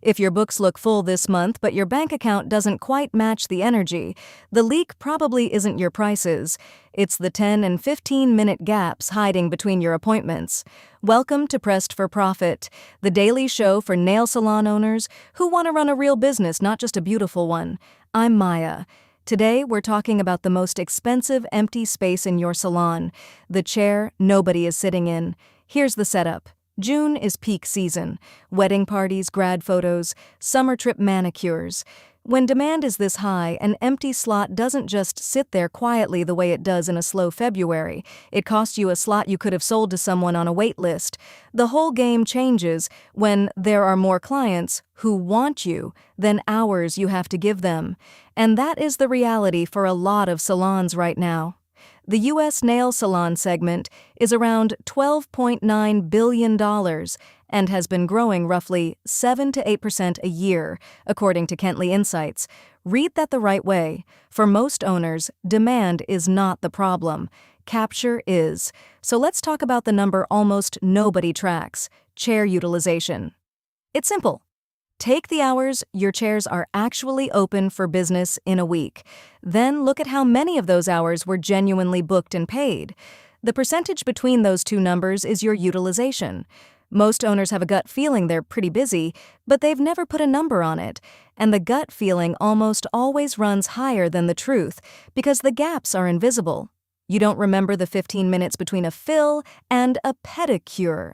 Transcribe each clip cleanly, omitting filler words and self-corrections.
If your books look full this month but your bank account doesn't quite match the energy, the leak probably isn't your prices. It's the 10 and 15-minute gaps hiding between your appointments. Welcome to Pressed for Profit, the daily show for nail salon owners who want to run a real business, not just a beautiful one. I'm Maya. Today, we're talking about the most expensive empty space in your salon, the chair nobody is sitting in. Here's the setup. June is peak season. Wedding parties, grad photos, summer trip manicures. When demand is this high, an empty slot doesn't just sit there quietly the way it does in a slow February. It costs you a slot you could have sold to someone on a wait list. The whole game changes when there are more clients who want you than hours you have to give them. And that is the reality for a lot of salons right now. The U.S. nail salon segment is around $12.9 billion and has been growing roughly 7 to 8% a year, according to Kentley Insights. Read that the right way. For most owners, demand is not the problem. Capture is. So let's talk about the number almost nobody tracks: chair utilization. It's simple. Take the hours your chairs are actually open for business in a week. Then look at how many of those hours were genuinely booked and paid. The percentage between those two numbers is your utilization. Most owners have a gut feeling they're pretty busy, but they've never put a number on it. And the gut feeling almost always runs higher than the truth because the gaps are invisible. You don't remember the 15 minutes between a fill and a pedicure.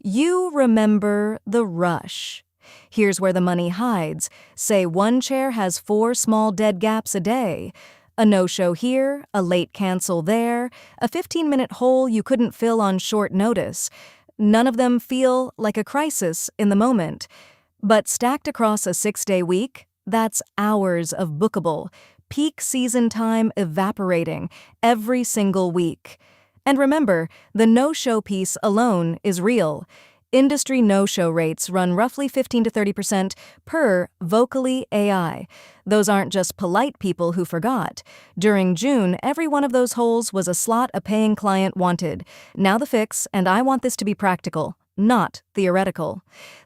You remember the rush. Here's where the money hides. Say one chair has 4 small dead gaps a day. A no-show here, a late cancel there, a 15-minute hole you couldn't fill on short notice. None of them feel like a crisis in the moment. But stacked across a 6-day week, that's hours of bookable, peak season time evaporating every single week. And remember, the no-show piece alone is real. Industry no-show rates run roughly 15 to 30% per Vocally AI. Those aren't just polite people who forgot. During June, every one of those holes was a slot a paying client wanted. Now the fix, and I want this to be practical, not theoretical.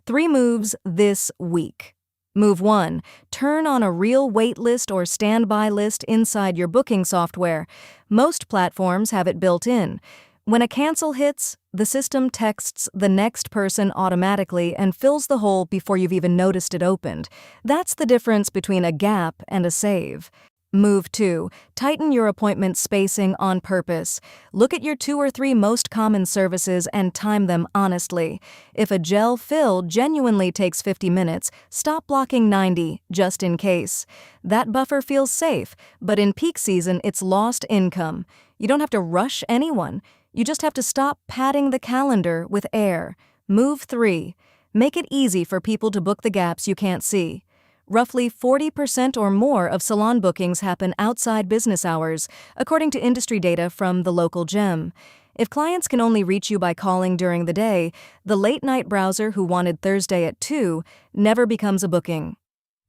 3 moves this week. Move 1. Turn on a real wait list or standby list inside your booking software. Most platforms have it built in. When a cancel hits, the system texts the next person automatically and fills the hole before you've even noticed it opened. That's the difference between a gap and a save. Move 2. Tighten your appointment spacing on purpose. Look at your 2 or 3 most common services and time them honestly. If a gel fill genuinely takes 50 minutes, stop blocking 90 just in case. That buffer feels safe, but in peak season, it's lost income. You don't have to rush anyone. You just have to stop padding the calendar with air. Move 3. Make it easy for people to book the gaps you can't see. Roughly 40% or more of salon bookings happen outside business hours, according to industry data from the local gem. If clients can only reach you by calling during the day, the late-night browser who wanted Thursday at 2 never becomes a booking.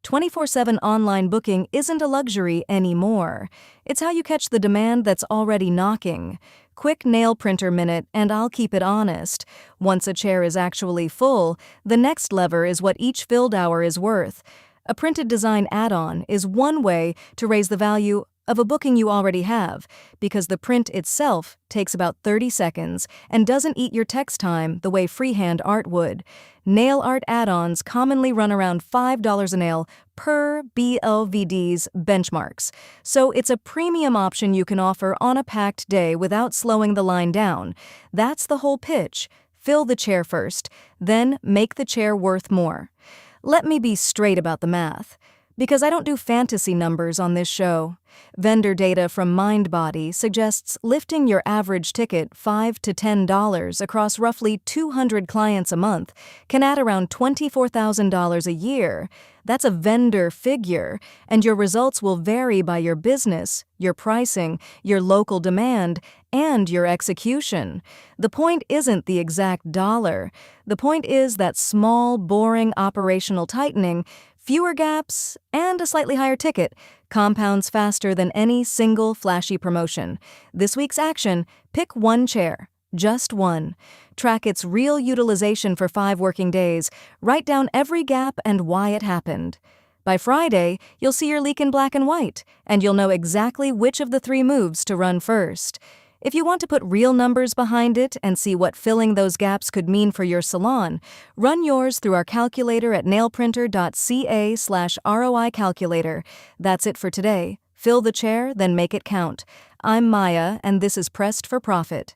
24/7 online booking isn't a luxury anymore. It's how you catch the demand that's already knocking. Quick nail printer minute, and I'll keep it honest. Once a chair is actually full, the next lever is what each filled hour is worth. A printed design add-on is one way to raise the value of a booking you already have, because the print itself takes about 30 seconds and doesn't eat your text time the way freehand art would. Nail art add-ons commonly run around $5 a nail per BLVD's benchmarks, so it's a premium option you can offer on a packed day without slowing the line down. That's the whole pitch. Fill the chair first, then make the chair worth more. Let me be straight about the math, because I don't do fantasy numbers on this show. Vendor data from MindBody suggests lifting your average ticket $5 to $10 across roughly 200 clients a month can add around $24,000 a year. That's a vendor figure, and your results will vary by your business, your pricing, your local demand, and your execution. The point isn't the exact dollar. The point is that small, boring operational tightening, fewer gaps, and a slightly higher ticket compounds faster than any single flashy promotion. This week's action: pick one chair, Just one. Track its real utilization for 5 working days. Write down every gap and why it happened. By Friday, you'll see your leak in black and white, and you'll know exactly which of the 3 moves to run first. If you want to put real numbers behind it and see what filling those gaps could mean for your salon, run yours through our calculator at nailprinter.ca/ROI calculator. That's it for today. Fill the chair, then make it count. I'm Maya, and this is Pressed for Profit.